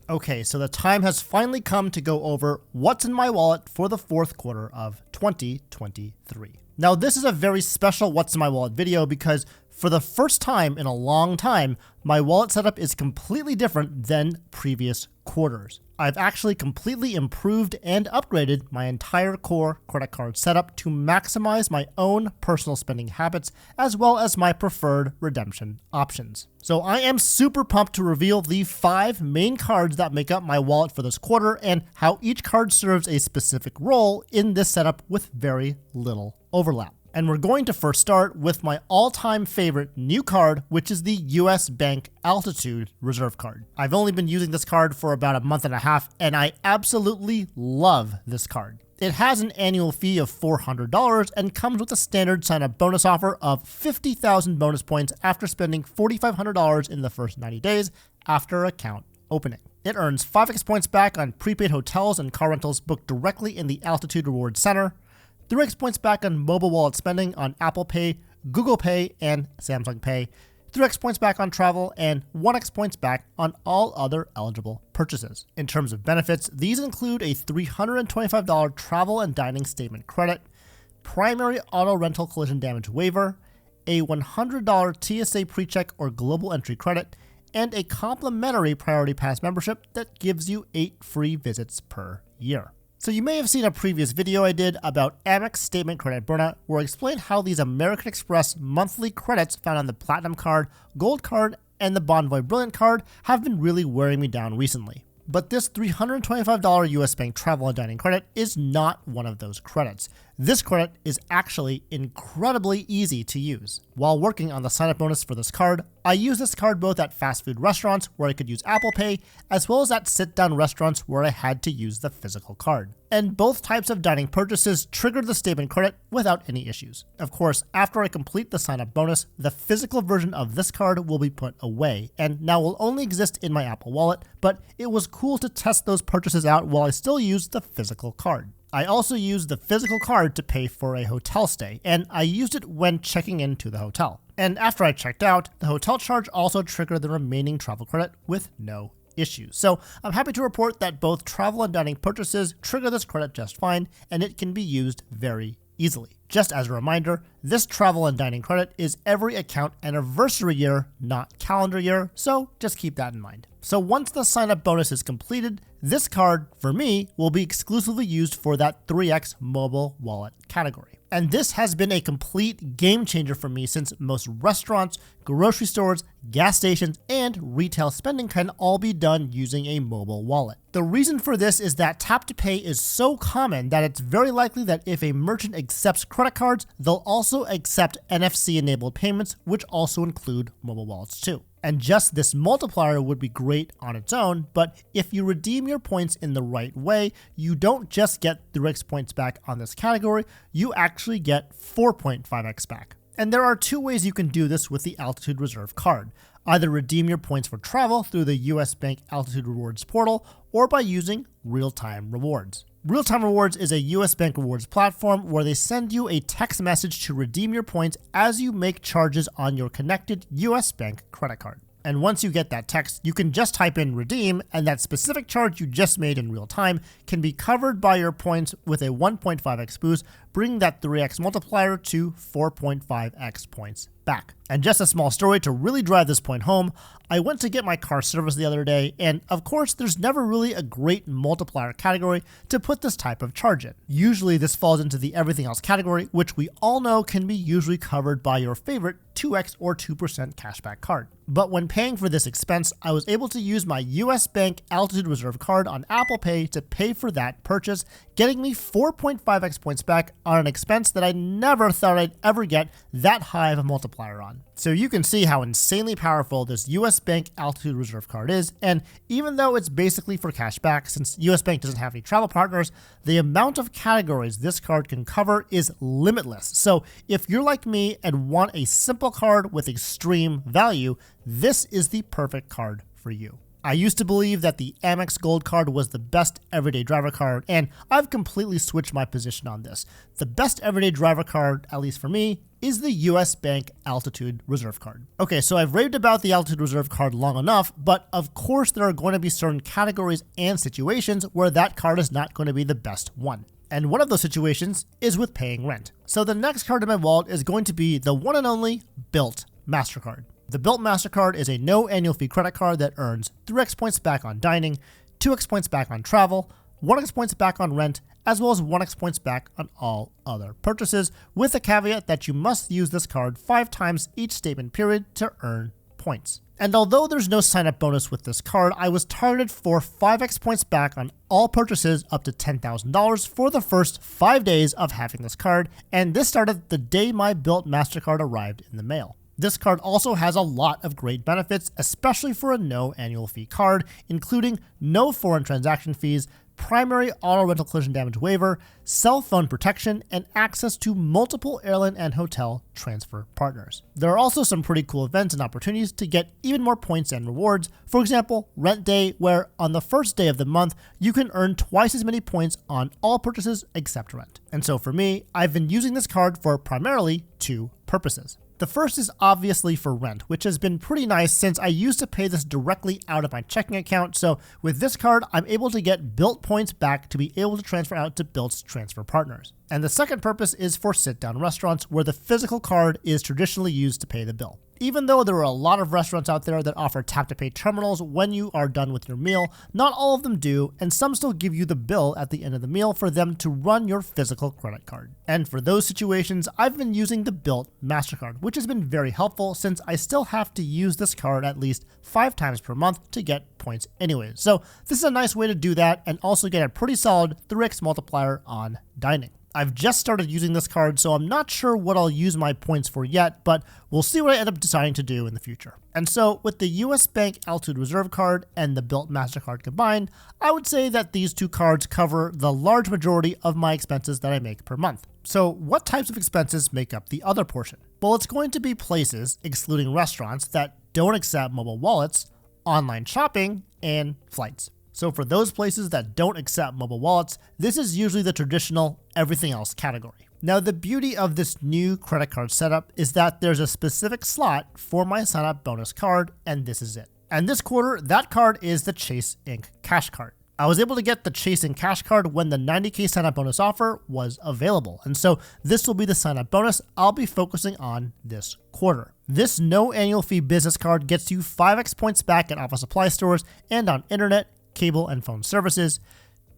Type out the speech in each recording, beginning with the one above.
Okay, so the time has finally come to go over what's in my wallet for the fourth quarter of 2023. Now, this is a very special What's in My Wallet video because for the first time in a long time, my wallet setup is completely different than previous quarters. I've actually completely improved and upgraded my entire core credit card setup to maximize my own personal spending habits as well as my preferred redemption options. So I am super pumped to reveal the 5 main cards that make up my wallet for this quarter and how each card serves a specific role in this setup with very little overlap. And we're going to first start with my all-time favorite new card, which is the US Bank Altitude Reserve Card. I've only been using this card for about a month and a half, and I absolutely love this card. It has an annual fee of $400 and comes with a standard sign-up bonus offer of 50,000 bonus points after spending $4,500 in the first 90 days after account opening. It earns 5x points back on prepaid hotels and car rentals booked directly in the Altitude Rewards Center, 3x points back on mobile wallet spending on Apple Pay, Google Pay, and Samsung Pay, 3x points back on travel, and 1x points back on all other eligible purchases. In terms of benefits, these include a $325 travel and dining statement credit, primary auto rental collision damage waiver, a $100 TSA PreCheck or global entry credit, and a complimentary Priority Pass membership that gives you 8 free visits per year. So you may have seen a previous video I did about Amex Statement Credit Burnout where I explained how these American Express monthly credits found on the Platinum Card, Gold Card, and the Bonvoy Brilliant Card have been really wearing me down recently. But this $325 US Bank travel and dining credit is not one of those credits. This credit is actually incredibly easy to use. While working on the sign-up bonus for this card, I use this card both at fast food restaurants where I could use Apple Pay, as well as at sit-down restaurants where I had to use the physical card. And both types of dining purchases triggered the statement credit without any issues. Of course, after I complete the sign-up bonus, the physical version of this card will be put away, and now will only exist in my Apple Wallet, but it was cool to test those purchases out while I still use the physical card. I also used the physical card to pay for a hotel stay, and I used it when checking into the hotel. And after I checked out, the hotel charge also triggered the remaining travel credit with no issues. So I'm happy to report that both travel and dining purchases trigger this credit just fine, and it can be used very easily. Just as a reminder, this travel and dining credit is every account anniversary year, not calendar year, so just keep that in mind. So once the sign-up bonus is completed, this card, for me, will be exclusively used for that 3x mobile wallet category. And this has been a complete game changer for me since most restaurants, grocery stores, gas stations, and retail spending can all be done using a mobile wallet. The reason for this is that tap to pay is so common that it's very likely that if a merchant accepts credit cards, they'll also accept NFC-enabled payments, which also include mobile wallets too. And just this multiplier would be great on its own, but if you redeem your points in the right way, you don't just get 3x points back on this category, you actually get 4.5x back. And there are 2 ways you can do this with the Altitude Reserve card. Either redeem your points for travel through the US Bank Altitude Rewards portal, or by using Real-Time Rewards. Real-Time Rewards is a US Bank Rewards platform where they send you a text message to redeem your points as you make charges on your connected US Bank credit card. And once you get that text, you can just type in redeem, and that specific charge you just made in real time can be covered by your points with a 1.5x boost, bringing that 3x multiplier to 4.5x points back. And just a small story to really drive this point home, I went to get my car serviced the other day, and of course there's never really a great multiplier category to put this type of charge in. Usually this falls into the everything else category, which we all know can be usually covered by your favorite 2x or 2% cashback card. But when paying for this expense, I was able to use my US Bank Altitude Reserve card on Apple Pay to pay for that purchase, getting me 4.5x points back on an expense that I never thought I'd ever get that high of a multiplier on. So you can see how insanely powerful this US Bank Altitude Reserve card is, and even though it's basically for cash back, since US Bank doesn't have any travel partners, the amount of categories this card can cover is limitless. So if you're like me and want a simple card with extreme value, this is the perfect card for you. I used to believe that the Amex Gold Card was the best everyday driver card, and I've completely switched my position on this. The best everyday driver card, at least for me, is the US Bank Altitude Reserve Card. Okay, so I've raved about the Altitude Reserve Card long enough, but of course there are going to be certain categories and situations where that card is not going to be the best one. And one of those situations is with paying rent. So the next card in my wallet is going to be the one and only Bilt MasterCard. The Bilt MasterCard is a no annual fee credit card that earns 3x points back on dining, 2x points back on travel, 1x points back on rent, as well as 1x points back on all other purchases, with the caveat that you must use this card 5 times each statement period to earn points. And although there's no sign-up bonus with this card, I was targeted for 5x points back on all purchases up to $10,000 for the first 5 days of having this card, and this started the day my Bilt MasterCard arrived in the mail. This card also has a lot of great benefits, especially for a no annual fee card, including no foreign transaction fees, primary auto rental collision damage waiver, cell phone protection, and access to multiple airline and hotel transfer partners. There are also some pretty cool events and opportunities to get even more points and rewards. For example, Rent Day, where on the first day of the month, you can earn twice as many points on all purchases except rent. And so for me, I've been using this card for primarily 2 purposes. The first is obviously for rent, which has been pretty nice since I used to pay this directly out of my checking account. So with this card, I'm able to get Bilt points back to be able to transfer out to Bilt's transfer partners. And the second purpose is for sit-down restaurants, where the physical card is traditionally used to pay the bill. Even though there are a lot of restaurants out there that offer tap-to-pay terminals when you are done with your meal, not all of them do, and some still give you the bill at the end of the meal for them to run your physical credit card. And for those situations, I've been using the Bilt MasterCard, which has been very helpful since I still have to use this card at least 5 times per month to get points anyways. So this is a nice way to do that and also get a pretty solid 3x multiplier on dining. I've just started using this card, so I'm not sure what I'll use my points for yet, but we'll see what I end up deciding to do in the future. And so with the US Bank Altitude Reserve Card and the Bilt MasterCard combined, I would say that these 2 cards cover the large majority of my expenses that I make per month. So what types of expenses make up the other portion? Well, it's going to be places, excluding restaurants, that don't accept mobile wallets, online shopping, and flights. So for those places that don't accept mobile wallets, this is usually the traditional everything else category. Now, the beauty of this new credit card setup is that there's a specific slot for my sign-up bonus card, and this is it. And this quarter, that card is the Chase Inc. Cash Card. I was able to get the Chase Inc. Cash Card when the 90K sign-up bonus offer was available, and so this will be the sign-up bonus I'll be focusing on this quarter. This no annual fee business card gets you 5x points back at office supply stores and on internet, cable and phone services,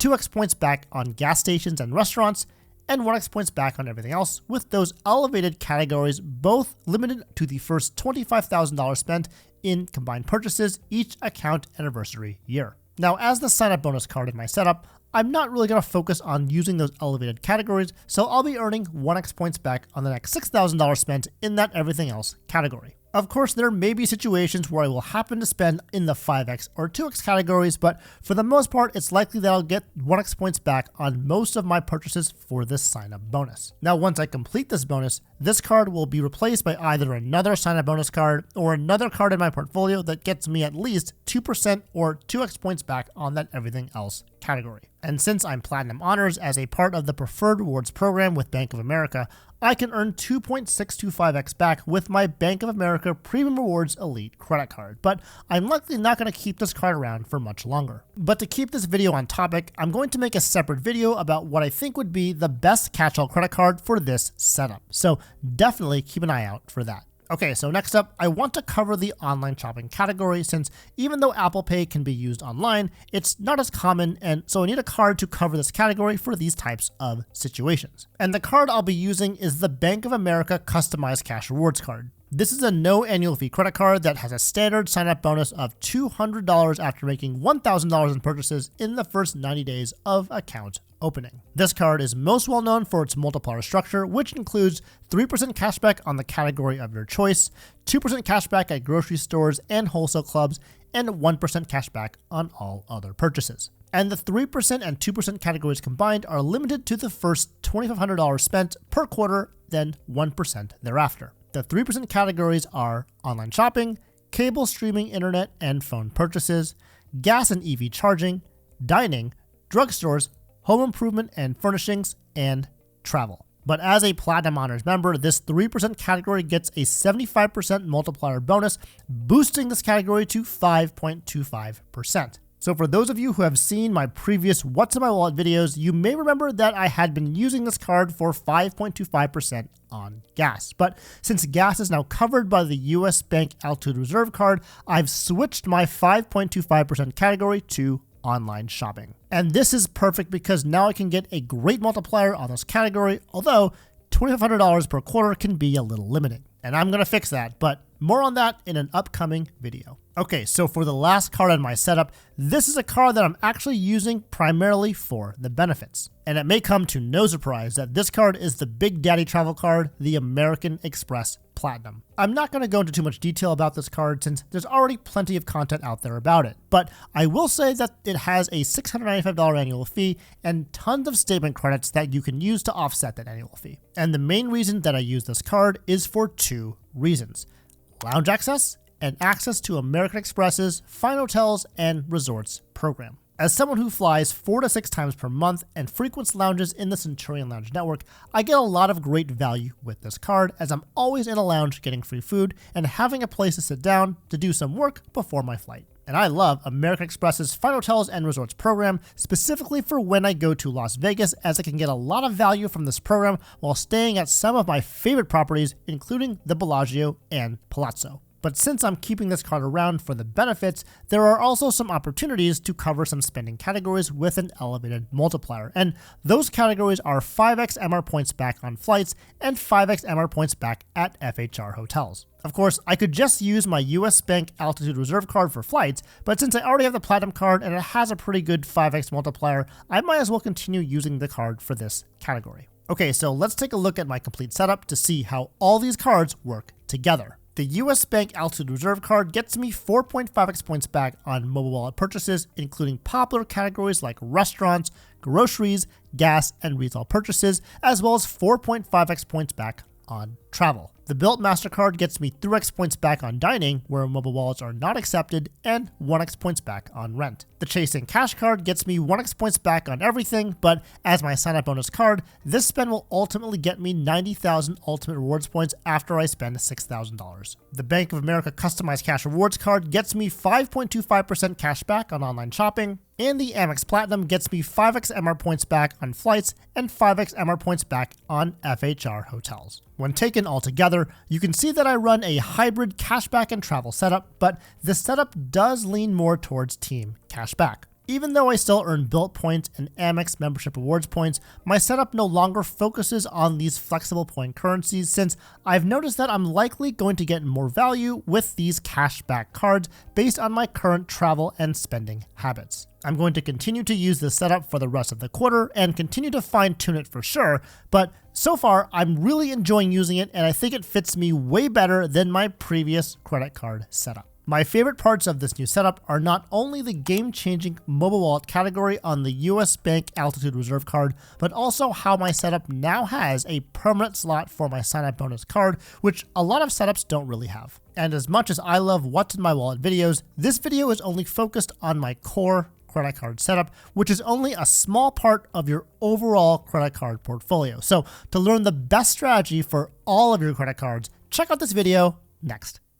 2x points back on gas stations and restaurants, and 1x points back on everything else, with those elevated categories both limited to the first $25,000 spent in combined purchases each account anniversary year. Now, as the sign-up bonus card in my setup, I'm not really going to focus on using those elevated categories, so I'll be earning 1x points back on the next $6,000 spent in that everything else category. Of course, there may be situations where I will happen to spend in the 5x or 2x categories, but for the most part, it's likely that I'll get 1x points back on most of my purchases for this sign-up bonus. Now, once I complete this bonus, this card will be replaced by either another sign-up bonus card or another card in my portfolio that gets me at least 2% or 2x points back on that everything else category. And since I'm Platinum Honors as a part of the Preferred Rewards program with Bank of America, I can earn 2.625x back with my Bank of America Premium Rewards Elite credit card, but I'm likely not going to keep this card around for much longer. But to keep this video on topic, I'm going to make a separate video about what I think would be the best catch-all credit card for this setup, so definitely keep an eye out for that. Okay, so next up, I want to cover the online shopping category since even though Apple Pay can be used online, it's not as common, and so I need a card to cover this category for these types of situations. And the card I'll be using is the Bank of America Customized Cash Rewards Card. This is a no annual fee credit card that has a standard sign-up bonus of $200 after making $1,000 in purchases in the first 90 days of account opening. This card is most well known for its multiplier structure, which includes 3% cashback on the category of your choice, 2% cashback at grocery stores and wholesale clubs, and 1% cashback on all other purchases. And the 3% and 2% categories combined are limited to the first $2,500 spent per quarter, then 1% thereafter. The 3% categories are online shopping, cable streaming, internet and phone purchases, gas and EV charging, dining, drugstores, home improvement and furnishings, and travel. But as a Platinum Honors member, this 3% category gets a 75% multiplier bonus, boosting this category to 5.25%. So for those of you who have seen my previous What's in My Wallet videos, you may remember that I had been using this card for 5.25% on gas. But since gas is now covered by the US Bank Altitude Reserve card, I've switched my 5.25% category to online shopping. And this is perfect because now I can get a great multiplier on this category, although $2,500 per quarter can be a little limiting. And I'm going to fix that, but more on that in an upcoming video. Okay, so for the last card in my setup, this is a card that I'm actually using primarily for the benefits. And it may come to no surprise that this card is the Big Daddy travel card, the American Express Platinum. I'm not going to go into too much detail about this card since there's already plenty of content out there about it, but I will say that it has a $695 annual fee and tons of statement credits that you can use to offset that annual fee. And the main reason that I use this card is for two reasons: lounge access and access to American Express's fine hotels and resorts program. As someone who flies 4 to 6 times per month and frequents lounges in the Centurion Lounge network, I get a lot of great value with this card, as I'm always in a lounge getting free food and having a place to sit down to do some work before my flight. And I love American Express's fine hotels and resorts program, specifically for when I go to Las Vegas, as I can get a lot of value from this program while staying at some of my favorite properties, including the Bellagio and Palazzo. But since I'm keeping this card around for the benefits, there are also some opportunities to cover some spending categories with an elevated multiplier. And those categories are 5x MR points back on flights and 5x MR points back at FHR hotels. Of course, I could just use my US Bank Altitude Reserve card for flights, but since I already have the Platinum card and it has a pretty good 5x multiplier, I might as well continue using the card for this category. Okay, so let's take a look at my complete setup to see how all these cards work together. The US Bank Altitude Reserve card gets me 4.5x points back on mobile wallet purchases, including popular categories like restaurants, groceries, gas, and retail purchases, as well as 4.5x points back on travel. The Bilt MasterCard gets me 3x points back on dining, where mobile wallets are not accepted, and 1x points back on rent. The Chase In Cash card gets me 1x points back on everything, but as my sign-up bonus card, this spend will ultimately get me 90,000 Ultimate Rewards points after I spend $6,000. The Bank of America Customized Cash Rewards card gets me 5.25% cash back on online shopping, and the Amex Platinum gets me 5x MR points back on flights and 5x MR points back on FHR hotels. When taken all together, you can see that I run a hybrid cashback and travel setup, but the setup does lean more towards team cashback. Even though I still earn Bilt points and Amex membership rewards points, my setup no longer focuses on these flexible point currencies, since I've noticed that I'm likely going to get more value with these cashback cards based on my current travel and spending habits. I'm going to continue to use this setup for the rest of the quarter and continue to fine tune it for sure, but so far I'm really enjoying using it, and I think it fits me way better than my previous credit card setup. My favorite parts of this new setup are not only the game-changing mobile wallet category on the US Bank Altitude Reserve card, but also how my setup now has a permanent slot for my sign-up bonus card, which a lot of setups don't really have. And as much as I love What's in My Wallet videos, this video is only focused on my core credit card setup, which is only a small part of your overall credit card portfolio. So to learn the best strategy for all of your credit cards, check out this video next.